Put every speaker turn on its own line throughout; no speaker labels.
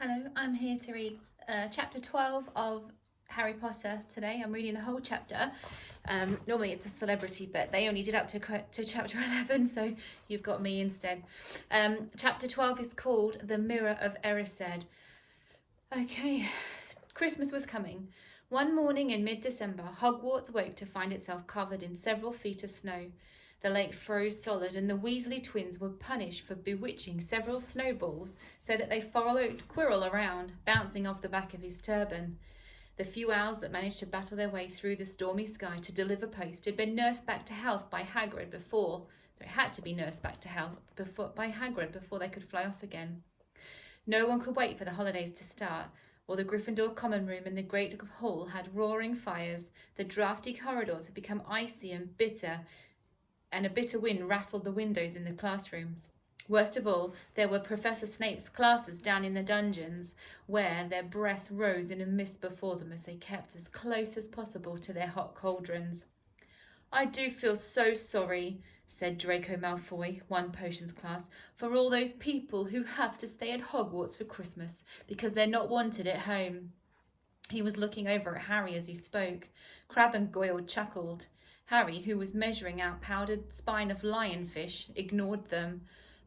Hello, I'm here to read chapter 12 of Harry Potter today. I'm reading the whole chapter. Normally it's a celebrity, but they only did up to chapter 11, so you've got me instead. Chapter 12 is called The Mirror of Erised It. Okay, Christmas was coming. One morning in mid-December, Hogwarts woke to find itself covered in several feet of snow. The lake froze solid, and the Weasley twins were punished for bewitching several snowballs so that they followed Quirrell around, bouncing off the back of his turban. The few owls that managed to battle their way through the stormy sky to deliver post had been nursed back to health by Hagrid before, so it had to be nursed back to health by Hagrid before they could fly off again. No one could wait for the holidays to start. While the Gryffindor common room and the great hall had roaring fires, the draughty corridors had become icy and bitter, and a bitter wind rattled the windows in the classrooms. Worst of all, there were Professor Snape's classes down in the dungeons, where their breath rose in a mist before them as they kept as close as possible to their hot cauldrons. "I do feel so sorry," said Draco Malfoy, one potions class, "for all those people who have to stay at Hogwarts for Christmas because they're not wanted at home." He was looking over at Harry as he spoke. Crabbe and Goyle chuckled. Harry, who was measuring out powdered spine of lionfish, ignored them.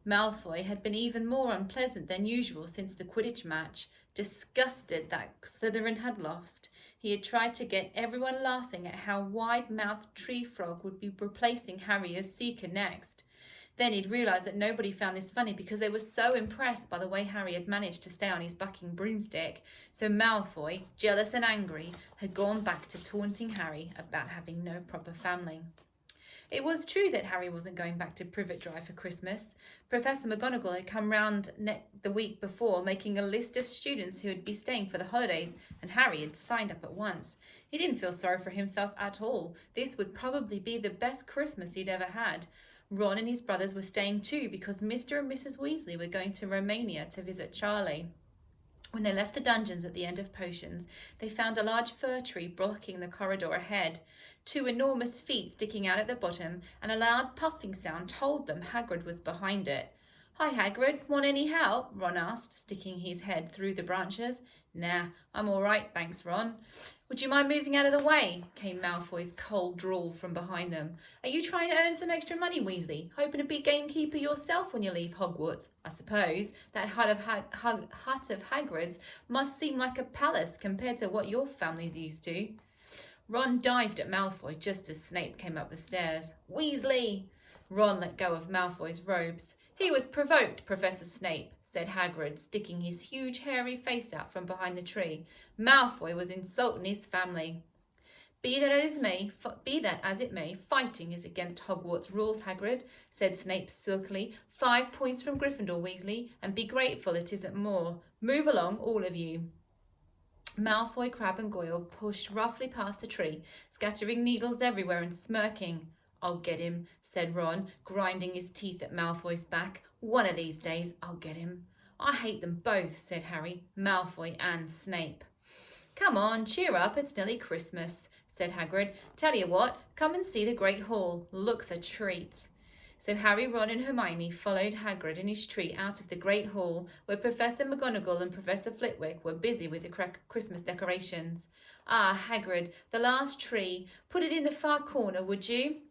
Malfoy had been even more unpleasant than usual since the Quidditch match, disgusted that Slytherin had lost. He had tried to get everyone laughing at how wide-mouthed Tree Frog would be replacing Harry as Seeker next. Then he'd realised that nobody found this funny because they were so impressed by the way Harry had managed to stay on his bucking broomstick. So Malfoy, jealous and angry, had gone back to taunting Harry about having no proper family. It was true that Harry wasn't going back to Privet Drive for Christmas. Professor McGonagall had come round the week before, making a list of students who would be staying for the holidays, and Harry had signed up at once. He didn't feel sorry for himself at all. This would probably be the best Christmas he'd ever had. Ron and his brothers were staying too because Mr. and Mrs. Weasley were going to Romania to visit Charlie. When they left the dungeons at the end of potions, they found a large fir tree blocking the corridor ahead. Two enormous feet sticking out at the bottom, and a loud puffing sound told them Hagrid was behind it. "Hi, Hagrid. Want any help?" Ron asked, sticking his head through the branches. "Nah, I'm all right, thanks, Ron." "Would you mind moving out of the way?" came Malfoy's cold drawl from behind them. "Are you trying to earn some extra money, Weasley? Hoping to be gamekeeper yourself when you leave Hogwarts? I suppose that hut of Hagrid's must seem like a palace compared to what your family's used to." Ron dived at Malfoy just as Snape came up the stairs. "Weasley!" Ron let go of Malfoy's robes. "He was provoked, Professor Snape," said Hagrid, sticking his huge hairy face out from behind the tree. "Malfoy was insulting his family." Be that as it may, fighting is against Hogwarts rules, Hagrid," said Snape silkily. 5 points from Gryffindor, Weasley, and be grateful it isn't more. Move along, all of you." Malfoy, Crabbe and Goyle pushed roughly past the tree, scattering needles everywhere and smirking. "I'll get him," said Ron, grinding his teeth at Malfoy's back. "One of these days I'll get him." "I hate them both," said Harry, "Malfoy and Snape." "Come on, cheer up, it's nearly Christmas," said Hagrid. "Tell you what, come and see the Great Hall. Looks a treat." So Harry, Ron and Hermione followed Hagrid and his tree out of the Great Hall, where Professor McGonagall and Professor Flitwick were busy with the Christmas decorations. "Ah, Hagrid, the last tree. Put it in the far corner, would you?"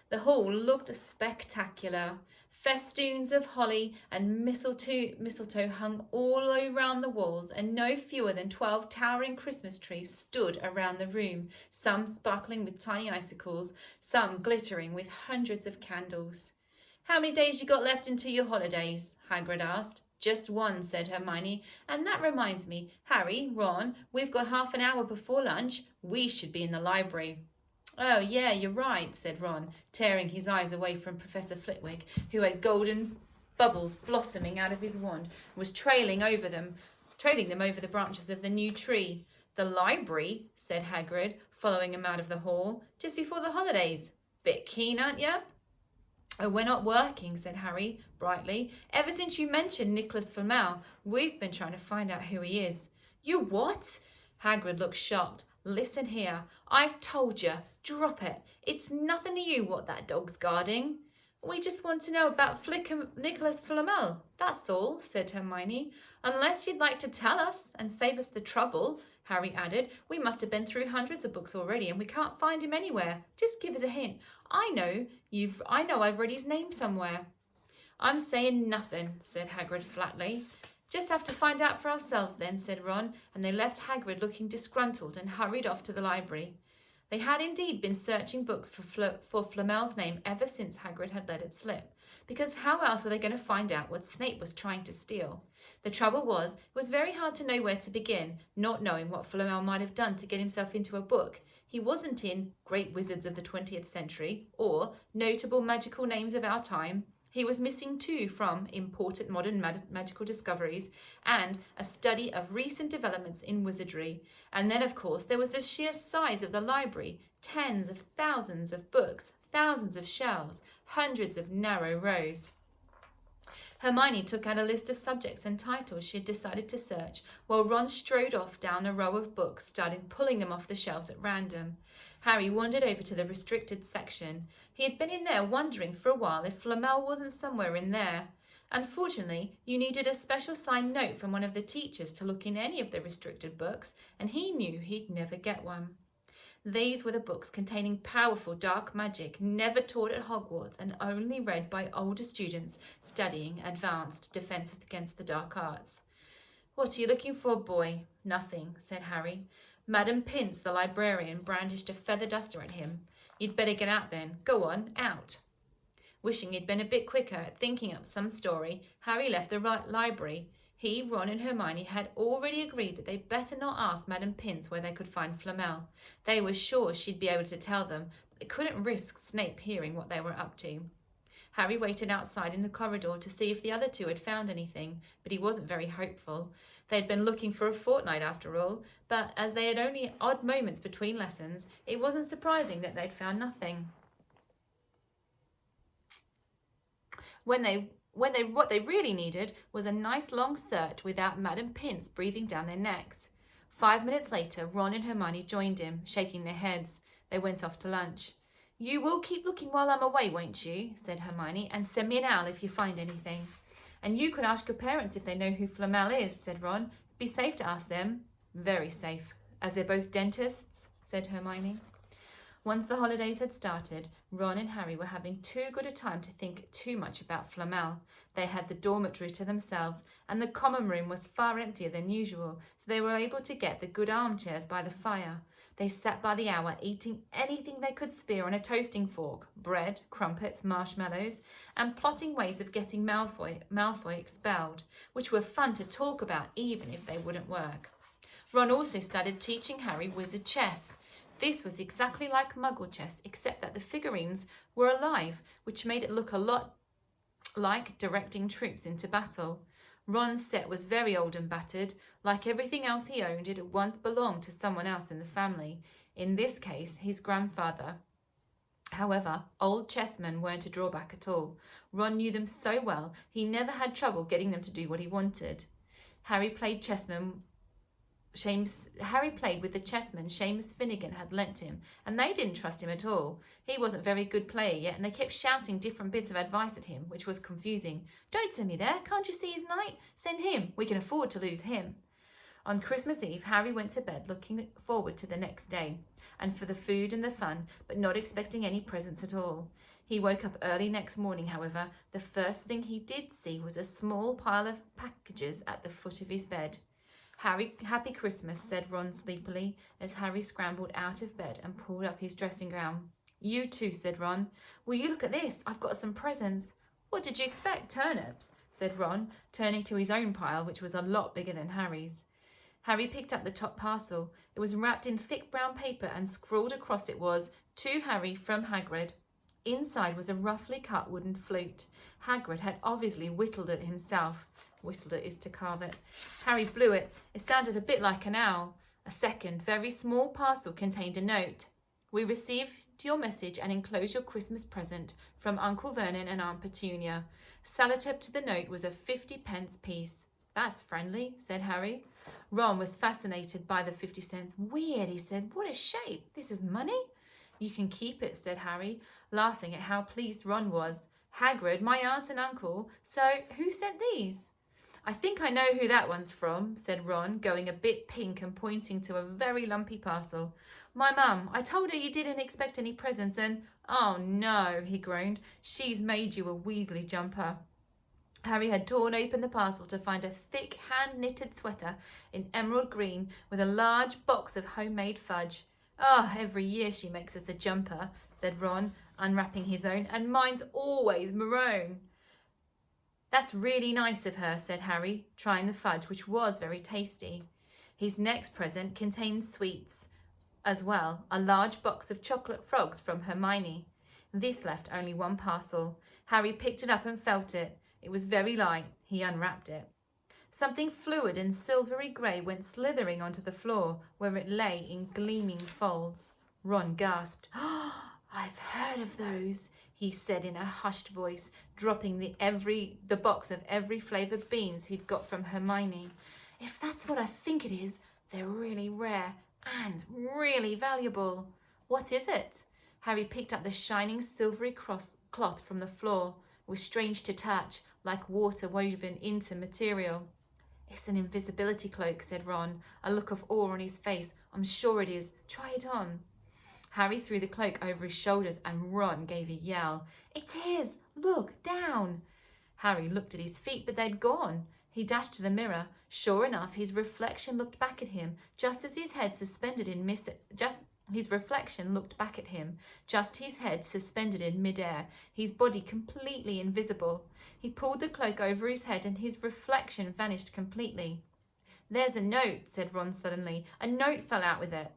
The hall looked spectacular. Festoons of holly and mistletoe hung all around the walls, and no fewer than 12 towering Christmas trees stood around the room, some sparkling with tiny icicles, some glittering with hundreds of candles. "How many days you got left until your holidays?" Hagrid asked. "Just one," said Hermione. "And that reminds me, Harry, Ron, we've got half an hour before lunch. We should be in the library." "Oh, yeah, you're right," said Ron, tearing his eyes away from Professor Flitwick, who had golden bubbles blossoming out of his wand and was trailing them over the branches of the new tree. "The library," said Hagrid, following him out of the hall. "Just before the holidays. Bit keen, aren't you?" "Oh, we're not working," said Harry, brightly. "Ever since you mentioned Nicholas Flamel, we've been trying to find out who he is." "You what?" Hagrid looked shocked. "Listen here. I've told you. Drop it. It's nothing to you what that dog's guarding." We just want to know about Nicholas Flamel, that's all, said Hermione. Unless you'd like to tell us and save us the trouble, Harry added. We must have been through hundreds of books already and we can't find him anywhere. Just give us a hint. I know I've read his name somewhere. I'm saying nothing, said Hagrid flatly. Just have to find out for ourselves then, said Ron, and they left Hagrid looking disgruntled and hurried off to the library. They had indeed been searching books for Flamel's name ever since Hagrid had let it slip, because how else were they going to find out what Snape was trying to steal? The trouble was, it was very hard to know where to begin, not knowing what Flamel might have done to get himself into a book. He wasn't in Great Wizards of the 20th Century or Notable Magical Names of Our Time. He was missing too from Important Modern Magical Discoveries and a study of recent developments in wizardry. And then, of course, there was the sheer size of the library. Tens of thousands of books, thousands of shelves, hundreds of narrow rows. Hermione took out a list of subjects and titles she had decided to search, while Ron strode off down a row of books, started pulling them off the shelves at random. Harry wandered over to the restricted section. He had been in there wondering for a while if Flamel wasn't somewhere in there. Unfortunately, you needed a special signed note from one of the teachers to look in any of the restricted books, and he knew he'd never get one. These were the books containing powerful dark magic never taught at Hogwarts and only read by older students studying advanced defense against the dark arts. What are you looking for, boy? Nothing, said Harry. Madam Pince, the librarian, brandished a feather duster at him. You'd better get out then. Go on, out. Wishing he'd been a bit quicker at thinking up some story, Harry left the library. He, Ron and Hermione had already agreed that they'd better not ask Madam Pince where they could find Flamel. They were sure she'd be able to tell them, but they couldn't risk Snape hearing what they were up to. Harry waited outside in the corridor to see if the other two had found anything, but he wasn't very hopeful. They'd been looking for a fortnight after all, but as they had only odd moments between lessons, it wasn't surprising that they'd found nothing. What they really needed was a nice long search without Madam Pince breathing down their necks. 5 minutes later, Ron and Hermione joined him, shaking their heads. They went off to lunch. You will keep looking while I'm away, won't you? Said Hermione, and send me an owl if you find anything. And you could ask your parents if they know who Flamel is, said Ron. Be safe to ask them. Very safe, as they're both dentists, said Hermione. Once the holidays had started, Ron and Harry were having too good a time to think too much about Flamel. They had the dormitory to themselves, and the common room was far emptier than usual, so they were able to get the good armchairs by the fire. They sat by the hour, eating anything they could spear on a toasting fork, bread, crumpets, marshmallows, and plotting ways of getting Malfoy expelled, which were fun to talk about even if they wouldn't work. Ron also started teaching Harry wizard chess. This was exactly like Muggle chess, except that the figurines were alive, which made it look a lot like directing troops into battle. Ron's set was very old and battered. Like everything else he owned, it had once belonged to someone else in the family, in this case his grandfather. However, old chessmen weren't a drawback at all. Ron knew them so well, he never had trouble getting them to do what he wanted. Harry played with the chessmen Seamus Finnegan had lent him, and they didn't trust him at all. He wasn't a very good player yet, and they kept shouting different bits of advice at him, which was confusing. Don't send me there. Can't you see his knight? Send him. We can afford to lose him. On Christmas Eve, Harry went to bed looking forward to the next day, and for the food and the fun, but not expecting any presents at all. He woke up early next morning, however. The first thing he did see was a small pile of packages at the foot of his bed. Happy Christmas, said Ron sleepily, as Harry scrambled out of bed and pulled up his dressing gown. You too, said Ron. Will you look at this? I've got some presents. What did you expect? Turnips, said Ron, turning to his own pile, which was a lot bigger than Harry's. Harry picked up the top parcel. It was wrapped in thick brown paper, and scrawled across it was, To Harry from Hagrid. Inside was a roughly cut wooden flute. Hagrid had obviously whittled it himself. Whittled it is to carve it. Harry blew it. It sounded a bit like an owl. A second, very small parcel contained a note. We received your message and enclose your Christmas present from Uncle Vernon and Aunt Petunia. Sellotape to the note was a 50-pence piece. That's friendly, said Harry. Ron was fascinated by the 50 cents. Weird, he said. What a shape. This is money? You can keep it, said Harry, laughing at how pleased Ron was. Hagrid, my aunt and uncle. So, who sent these? I think I know who that one's from, said Ron, going a bit pink and pointing to a very lumpy parcel. My mum. I told her you didn't expect any presents and... Oh no, he groaned. She's made you a Weasley jumper. Harry had torn open the parcel to find a thick hand-knitted sweater in emerald green with a large box of homemade fudge. Oh, every year she makes us a jumper, said Ron, unwrapping his own, and mine's always maroon. That's really nice of her, said Harry, trying the fudge, which was very tasty. His next present contained sweets as well, a large box of chocolate frogs from Hermione. This left only one parcel. Harry picked it up and felt it. It was very light. He unwrapped it. Something fluid and silvery grey went slithering onto the floor, where it lay in gleaming folds. Ron gasped. "Oh, I've heard of those," he said in a hushed voice, dropping the box of every flavoured beans he'd got from Hermione. "If that's what I think it is, they're really rare and really valuable." "What is it?" Harry picked up the shining silvery cloth from the floor. It was strange to touch, like water woven into material. "It's an invisibility cloak," said Ron, a look of awe on his face. "I'm sure it is. Try it on." Harry threw the cloak over his shoulders and Ron gave a yell. "It is! Look, down!" Harry looked at his feet, but they'd gone. He dashed to the mirror. Sure enough, his reflection looked back at him, just his head suspended in midair, his body completely invisible. He pulled the cloak over his head and his reflection vanished completely. "There's a note," said Ron suddenly. "A note fell out with it."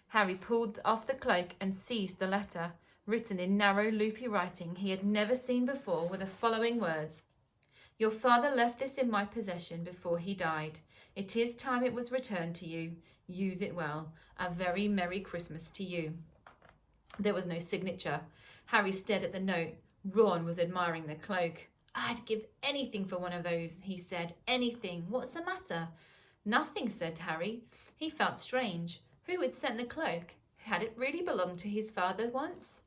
Harry pulled off the cloak and seized the letter. Written in narrow, loopy writing he had never seen before were the following words. "Your father left this in my possession before he died. It is time it was returned to you. Use it well. A very Merry Christmas to you." There was no signature. Harry stared at the note. Ron was admiring the cloak. "I'd give anything for one of those," he said. "Anything. What's the matter?" "Nothing," said Harry. He felt strange. Who had sent the cloak? Had it really belonged to his father once?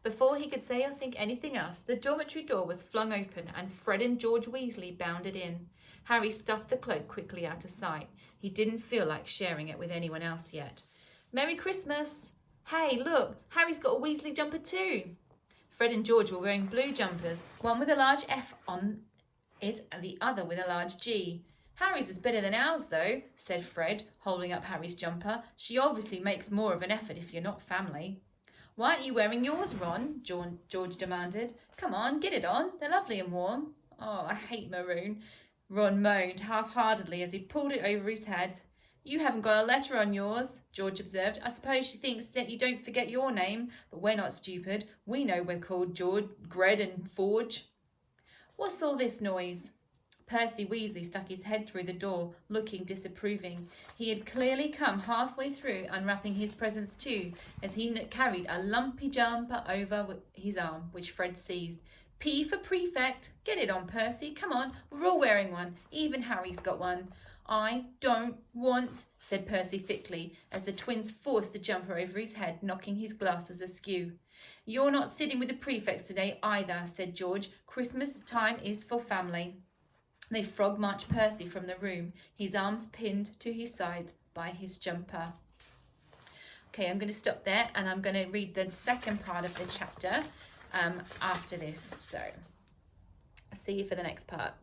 Before he could say or think anything else, the dormitory door was flung open and Fred and George Weasley bounded in. Harry stuffed the cloak quickly out of sight. He didn't feel like sharing it with anyone else yet. "Merry Christmas!" "Hey, look! Harry's got a Weasley jumper too!" Fred and George were wearing blue jumpers, one with a large F on it and the other with a large G. "Harry's is better than ours, though," said Fred, holding up Harry's jumper. "She obviously makes more of an effort if you're not family." "Why aren't you wearing yours, Ron?" George demanded. "Come on, get it on. They're lovely and warm." "Oh, I hate maroon," Ron moaned half-heartedly as he pulled it over his head. "You haven't got a letter on yours," George observed. "I suppose she thinks that you don't forget your name, but we're not stupid. We know we're called George, Gred and Forge." "What's all this noise?" Percy Weasley stuck his head through the door, looking disapproving. He had clearly come halfway through unwrapping his presents too, as he carried a lumpy jumper over his arm, which Fred seized. "P for prefect. Get it on, Percy. Come on, we're all wearing one. Even Harry's got one." "I don't want," said Percy thickly, as the twins forced the jumper over his head, knocking his glasses askew. "You're not sitting with the prefects today either," said George. "Christmas time is for family." They frog-marched Percy from the room, his arms pinned to his sides by his jumper. Okay, I'm going to stop there and I'm going to read the second part of the chapter after this. So, I'll see you for the next part.